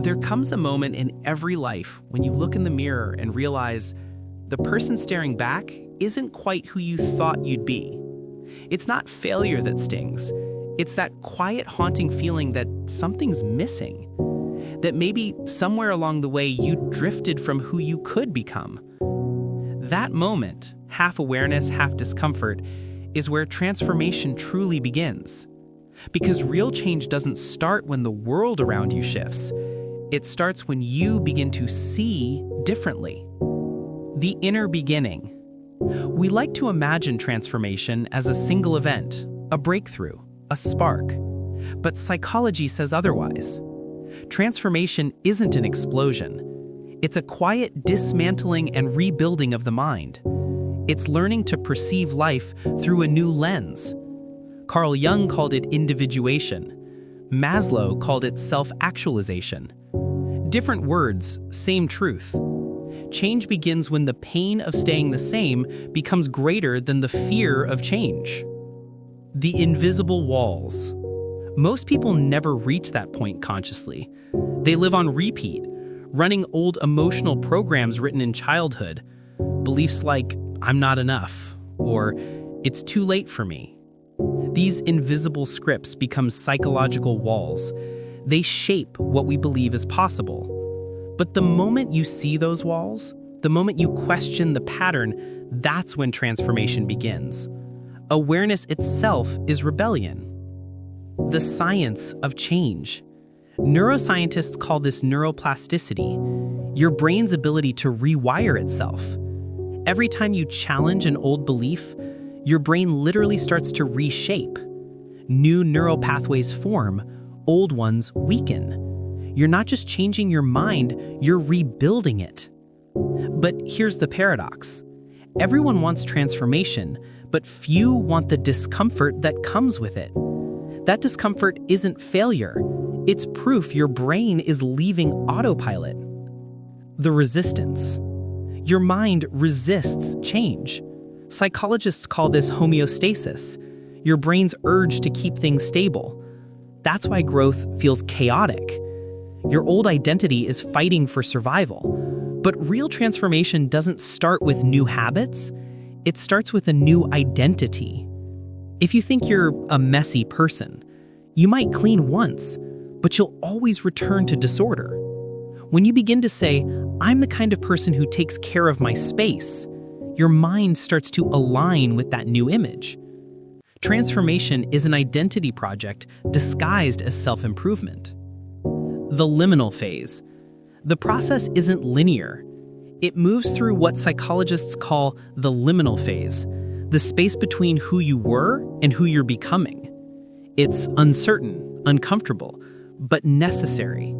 There comes a moment in every life when you look in the mirror and realize the person staring back isn't quite who you thought you'd be. It's not failure that stings. It's that quiet, haunting feeling that something's missing. That maybe somewhere along the way you drifted from who you could become. That moment, half awareness, half discomfort, is where transformation truly begins. Because real change doesn't start when the world around you shifts. It starts when you begin to see differently. The inner beginning. We like to imagine transformation as a single event, a breakthrough, a spark. But psychology says otherwise. Transformation isn't an explosion. It's a quiet dismantling and rebuilding of the mind. It's learning to perceive life through a new lens. Carl Jung called it individuation. Maslow called it self-actualization. Different words, same truth. Change begins when the pain of staying the same becomes greater than the fear of change. The invisible walls. Most people never reach that point consciously. They live on repeat, running old emotional programs written in childhood. Beliefs like, I'm not enough, or it's too late for me. These invisible scripts become psychological walls. They shape what we believe is possible. But the moment you see those walls, the moment you question the pattern, that's when transformation begins. Awareness itself is rebellion. The science of change. Neuroscientists call this neuroplasticity, your brain's ability to rewire itself. Every time you challenge an old belief, your brain literally starts to reshape. New neural pathways form, old ones weaken. You're not just changing your mind, you're rebuilding it. But here's the paradox. Everyone wants transformation, but few want the discomfort that comes with it. That discomfort isn't failure. It's proof your brain is leaving autopilot. The resistance. Your mind resists change. Psychologists call this homeostasis, your brain's urge to keep things stable. That's why growth feels chaotic. Your old identity is fighting for survival. But real transformation doesn't start with new habits. It starts with a new identity. If you think you're a messy person, you might clean once, but you'll always return to disorder. When you begin to say, I'm the kind of person who takes care of my space, your mind starts to align with that new image. Transformation is an identity project disguised as self-improvement. The liminal phase. The process isn't linear. It moves through what psychologists call the liminal phase, the space between who you were and who you're becoming. It's uncertain, uncomfortable, but necessary.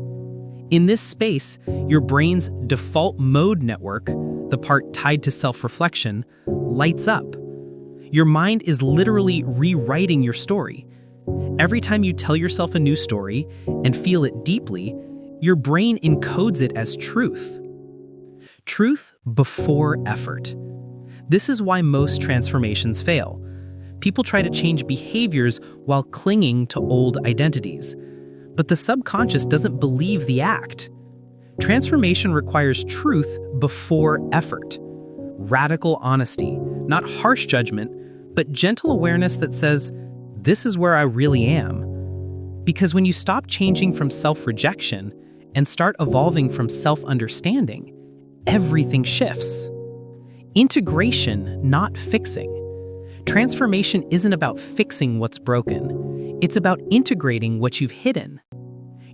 In this space, your brain's default mode network, the part tied to self-reflection, lights up. Your mind is literally rewriting your story. Every time you tell yourself a new story and feel it deeply, your brain encodes it as truth. Truth before effort. This is why most transformations fail. People try to change behaviors while clinging to old identities. But the subconscious doesn't believe the act. Transformation requires truth before effort. Radical honesty, not harsh judgment, but gentle awareness that says, this is where I really am. Because when you stop changing from self-rejection and start evolving from self-understanding, everything shifts. Integration, not fixing. Transformation isn't about fixing what's broken. It's about integrating what you've hidden.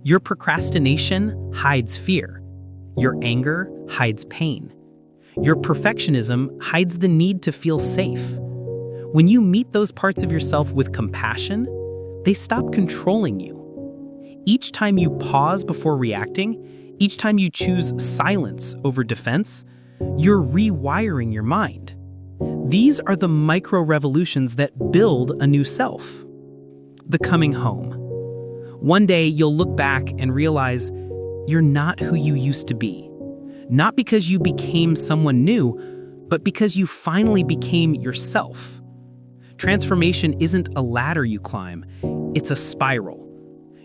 Your procrastination hides fear. Your anger hides pain. Your perfectionism hides the need to feel safe. When you meet those parts of yourself with compassion, they stop controlling you. Each time you pause before reacting, each time you choose silence over defense, you're rewiring your mind. These are the micro-revolutions that build a new self. The coming home. One day you'll look back and realize you're not who you used to be. Not because you became someone new, but because you finally became yourself. Transformation isn't a ladder you climb, it's a spiral.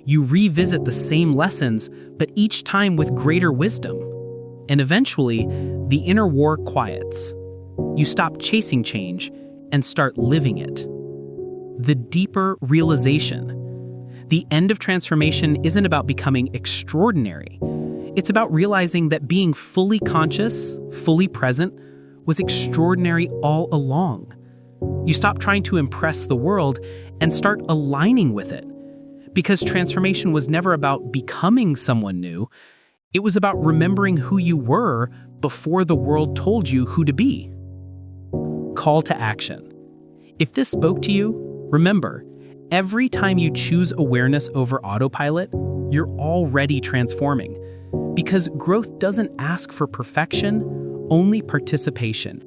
You revisit the same lessons, but each time with greater wisdom. And eventually, the inner war quiets. You stop chasing change and start living it. The deeper realization. The end of transformation isn't about becoming extraordinary. It's about realizing that being fully conscious, fully present, was extraordinary all along. You stop trying to impress the world and start aligning with it. Because transformation was never about becoming someone new, it was about remembering who you were before the world told you who to be. Call to action. If this spoke to you, remember, every time you choose awareness over autopilot, you're already transforming. Because growth doesn't ask for perfection, only participation.